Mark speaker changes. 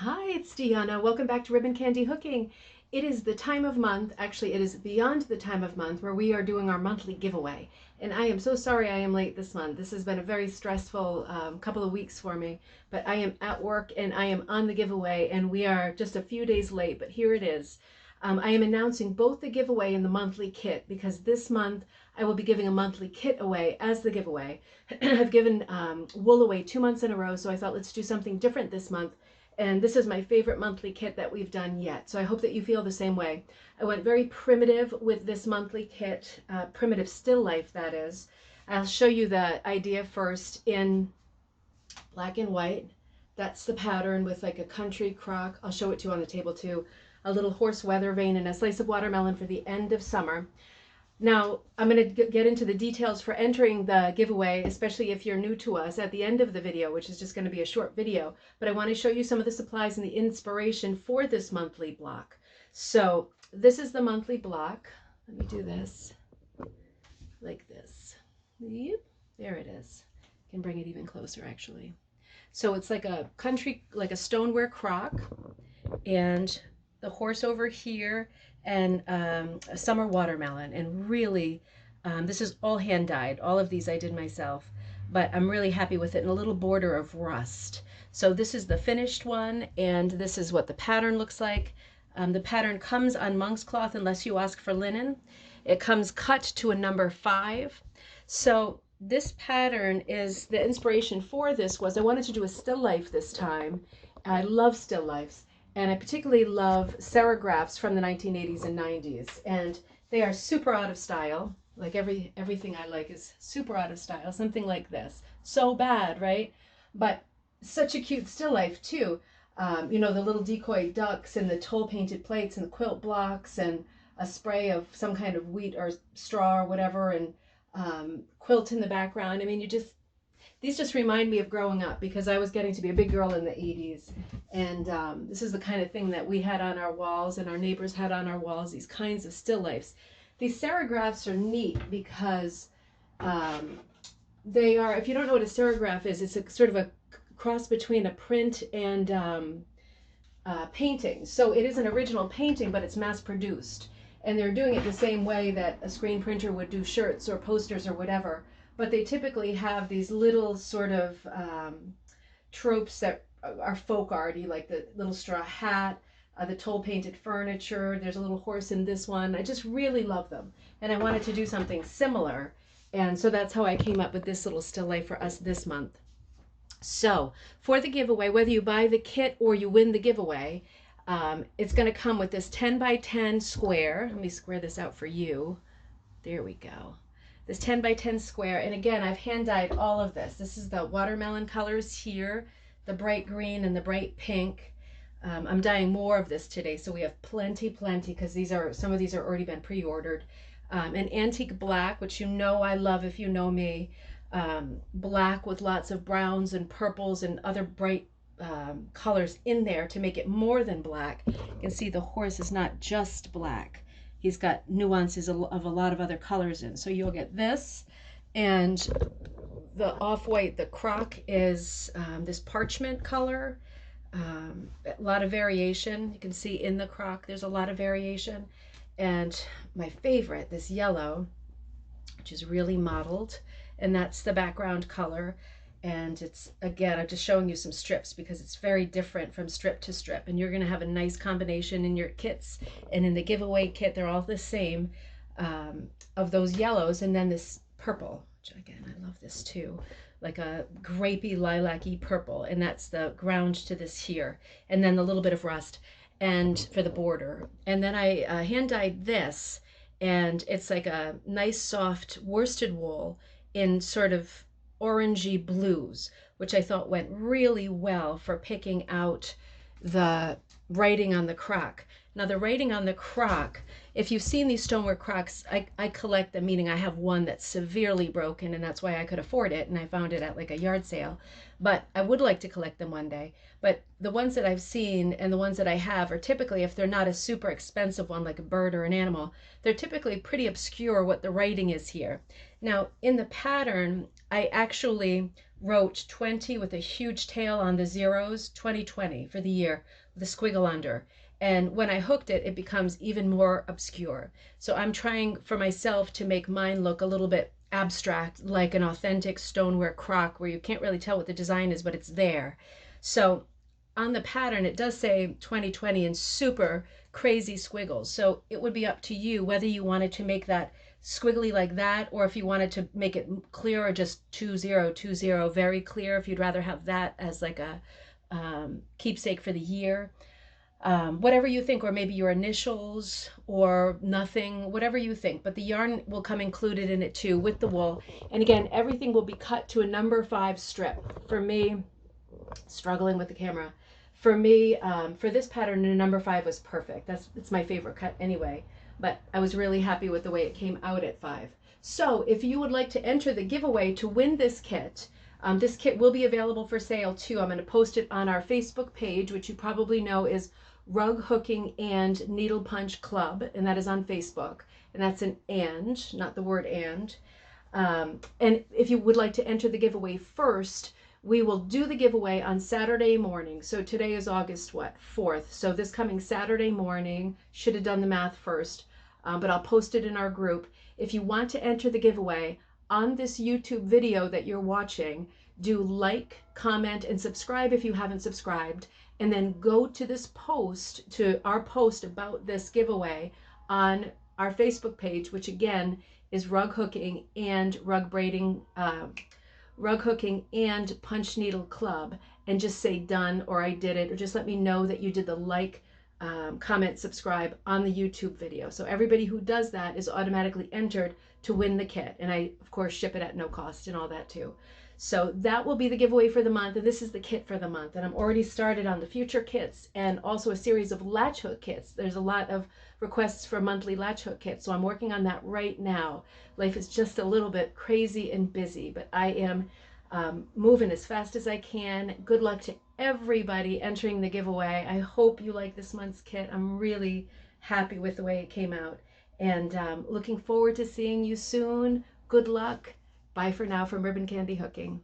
Speaker 1: Hi, it's Deanna. Welcome back to Ribbon Candy Hooking. It is the time of month, actually it is beyond the time of month where we are doing our monthly giveaway. And I am so sorry I am late this month. This has been a very stressful couple of weeks for me, but I am at work and I am on the giveaway and we are just a few days late, but here it is. I am announcing both the giveaway and the monthly kit because this month I will be giving a monthly kit away as the giveaway. I've given wool away 2 months in a row, so I thought let's do something different this month. And this is my favorite monthly kit that we've done yet. So I hope that you feel the same way. I went very primitive with this monthly kit, primitive still life that is. I'll show you the idea first in black and white. That's the pattern with like a country crock. I'll show it to you on the table too. A little horse weather vane and a slice of watermelon for the end of summer. Now, I'm going to get into the details for entering the giveaway, especially if you're new to us at the end of the video, which is just going to be a short video. But I want to show you some of the supplies and the inspiration for this monthly block. So this is the monthly block. Let me do this like this. Yep, there it is. I can bring it even closer actually. So it's like a country, like a stoneware crock, and the horse over here, and a summer watermelon. And really, this is all hand dyed. All of these I did myself, but I'm really happy with it. And a little border of rust. So this is the finished one, and this is what the pattern looks like. The pattern comes on monk's cloth unless you ask for linen. It comes cut to a number 5. So this pattern is the inspiration for this was I wanted to do a still life this time. I love still lifes. And I particularly love serigraphs from the 1980s and 90s. And they are super out of style. Like everything I like is super out of style. Something like this. So bad, right? But such a cute still life too. You know, the little decoy ducks and the toll painted plates and the quilt blocks and a spray of some kind of wheat or straw or whatever, and quilt in the background. I mean, these just remind me of growing up because I was getting to be a big girl in the 80s. And this is the kind of thing that we had on our walls and our neighbors had on our walls, these kinds of still lifes. These serigraphs are neat because they are, if you don't know what a serigraph is, it's a sort of a cross between a print and painting. So it is an original painting, but it's mass produced. And they're doing it the same way that a screen printer would do shirts or posters or whatever. But they typically have these little sort of tropes that are folk arty, like the little straw hat, the toll painted furniture. There's a little horse in this one. I just really love them. And I wanted to do something similar. And so that's how I came up with this little still life for us this month. So for the giveaway, whether you buy the kit or you win the giveaway, it's going to come with this 10 by 10 square. Let me square this out for you. There we go. This 10 by 10 square. And again, I've hand dyed all of this. This is the watermelon colors here, the bright green and the bright pink. I'm dyeing more of this today, so we have plenty because some of these are already been pre-ordered. An antique black, which you know I love if you know me. Black with lots of browns and purples and other bright colors in there to make it more than black. You can see the horse is not just black. He's got nuances of a lot of other colors in. So you'll get this, and the off-white, the crock is this parchment color. A lot of variation. You can see in the crock there's a lot of variation. And my favorite, this yellow, which is really mottled, and that's the background color. And it's, again, I'm just showing you some strips because it's very different from strip to strip, and you're going to have a nice combination in your kits. And in the giveaway kit, they're all the same, of those yellows, and then this purple, which again, I love this too, like a grapey lilac-y purple, and that's the ground to this here, and then the little bit of rust and for the border. And then I hand dyed this, and it's like a nice soft worsted wool in sort of orangey blues, which I thought went really well for picking out the writing on the crock. Now the writing on the crock, if you've seen these stoneware crocks, I collect them, meaning I have one that's severely broken, and that's why I could afford it, and I found it at like a yard sale. But I would like to collect them one day. But the ones that I've seen and the ones that I have are typically, if they're not a super expensive one like a bird or an animal, they're typically pretty obscure what the writing is here. Now in the pattern, I actually wrote 20 with a huge tail on the zeros, 2020 for the year with a squiggle under. And when I hooked it, it becomes even more obscure. So I'm trying for myself to make mine look a little bit abstract, like an authentic stoneware crock where you can't really tell what the design is, but it's there. So on the pattern, it does say 2020 in super crazy squiggles. So it would be up to you whether you wanted to make that squiggly like that, or if you wanted to make it clear, or just 2020 very clear, if you'd rather have that as like a keepsake for the year. Whatever you think, or maybe your initials or nothing, whatever you think. But the yarn will come included in it too with the wool. And again, everything will be cut to a number 5 strip. For me, struggling with the camera. For me, for this pattern, a number 5 was perfect. It's my favorite cut anyway. But I was really happy with the way it came out at 5. So if you would like to enter the giveaway to win this kit will be available for sale too. I'm going to post it on our Facebook page, which you probably know is Rug Hooking and Needle Punch Club, and that is on Facebook. And that's an and, not the word and. And if you would like to enter the giveaway first, we will do the giveaway on Saturday morning. So today is August, 4th. So this coming Saturday morning, should have done the math first, but I'll post it in our group. If you want to enter the giveaway on this YouTube video that you're watching, do like, comment, and subscribe if you haven't subscribed. And then go to this post, to our post about this giveaway on our Facebook page, which again is Rug Hooking and Rug Hooking and Punch Needle Club, and just say done, or I did it, or just let me know that you did the like, comment, subscribe on the YouTube video. So everybody who does that is automatically entered to win the kit. And I, of course, ship it at no cost and all that too. So that will be the giveaway for the month, and this is the kit for the month. And I'm already started on the future kits and also a series of latch hook kits. There's a lot of requests for monthly latch hook kits, so I'm working on that right now. Life is just a little bit crazy and busy, but I am moving as fast as I can. Good luck to everybody entering the giveaway. I hope you like this month's kit. I'm really happy with the way it came out, and looking forward to seeing you soon. Good luck. Bye for now from Ribbon Candy Hooking.